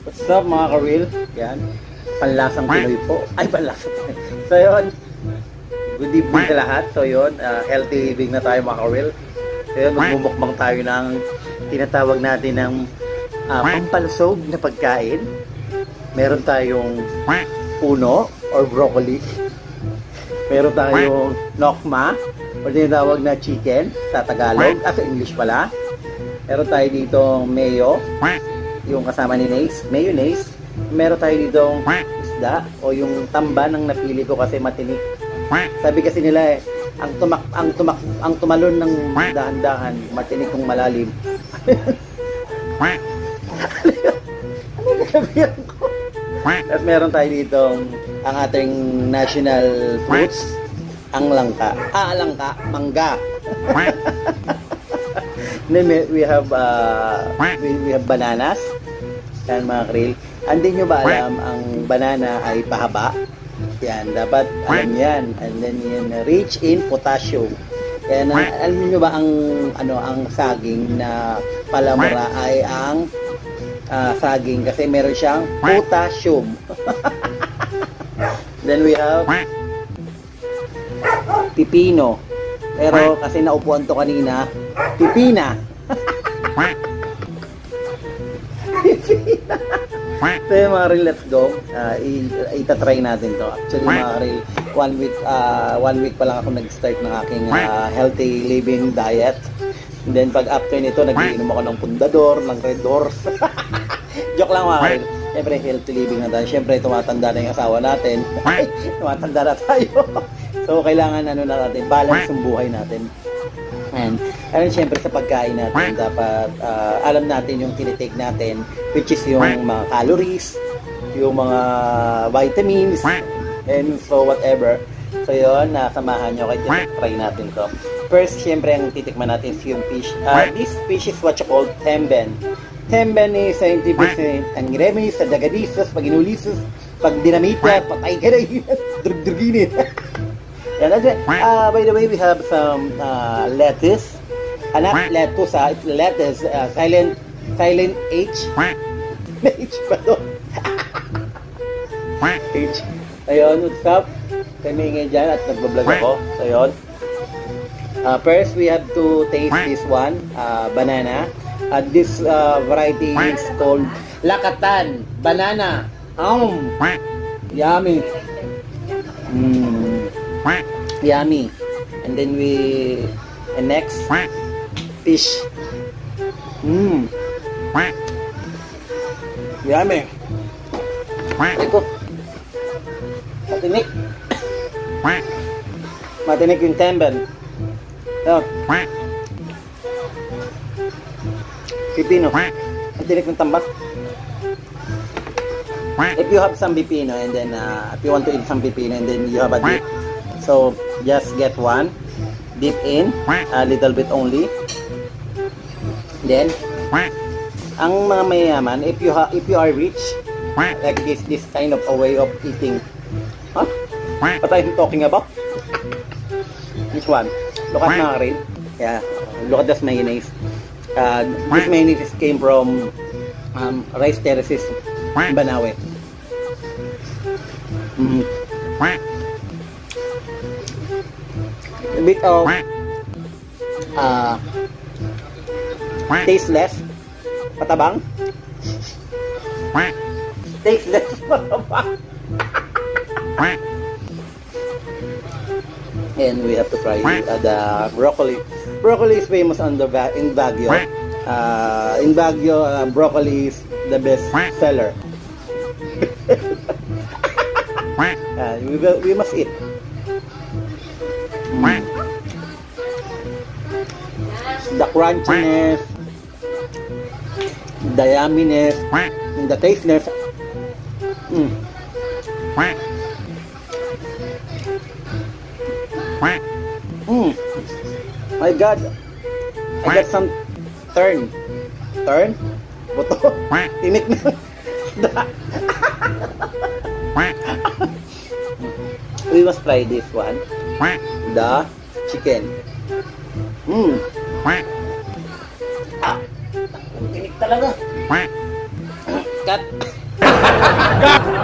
What's up mga ka-real? Yan. Panlasang Pinoy po. Ay, panlasang Pinoy. So yun. Good evening sa lahat. So yun. Healthy living na tayo mga ka-real. So yun. Magmumukbang tayo ng tinatawag natin ng pampalusog na pagkain. Meron tayong puno or broccoli. Meron tayong nokma o tinatawag na chicken sa Tagalog. Sa English pala. Meron tayo dito mayo. Yung kasama ni mayonnaise. Meron tayo ditong isda o yung tamba ng napili ko kasi matinik. Sabi kasi nila ang tumalon ng dahan-dahan, matinik kung malalim. Ano sabihan ko? At meron tayo ditong ang ating national fruits, ang langka. Langka, mangga. Then we have bananas. Yan mga krill. Hindi nyo ba alam ang banana ay pahaba? Yan, dapat alam yan. And then yan, rich in potassium. Yan, alam nyo ba ang saging na palamura ay ang saging kasi meron siyang potassium. Then we have pipino. Pero kasi naupuan to kanina, pipina. So yung mga real, let's go. Itatry natin to. Actually mga real, one week pa lang ako nag-start ng aking healthy living diet. And then pag after nito, nag-iinom ako ng pundador, ng Red Doors. Joke lang mga real. Siyempre healthy living na tayo. Siyempre tumatanda na yung asawa natin. Tumatanda na tayo. So kailangan natin, balance yung buhay natin. And siyempre sa pagkain natin, dapat alam natin yung tinitake natin, which is yung mga calories, yung mga vitamins, and so whatever. So yun, nasamahan nyo kayo, try natin to. First, siyempre ang titikman natin is yung fish. This fish is what you call temben. Temben is 70% ang remenis sa dagadisos, pag inulisos, pag dinamita, patay ka na yun, drug-druginin. By the way, we have some lettuce. Not lettuce, it's lettuce. Silent H. H pa to. H. Ayun, what's up? Kami ngayon dyan at nagbablog ako. Ayun. First, we have to taste this one, banana. This variety is called Lakatan Banana. Yummy. Yummy. And then next fish. Yummy. Ito. Matinik yung temben. Pipino. Matinik yung tambak. If you have some pipino and then if you want to eat some pipino and then you have a dip, so just get one, dip in a little bit only. Then ang mga mayayaman, if you are rich, like this kind of a way of eating. What I'm talking about? This one. Look at mga rin. Yeah, look at this mayonnaise. This mayonnaise came from rice terraces, Banawe. A bit of tasteless, patabang. Tasteless, patabang. And we have to try the broccoli. Broccoli is famous in Baguio. In Baguio, broccoli is the best seller. We must eat. The crunchiness, the yumminess, the tastiness. My God, I got some turn. Buto. Tinik na. We must try this one. The chicken. Tinik talaga. payat.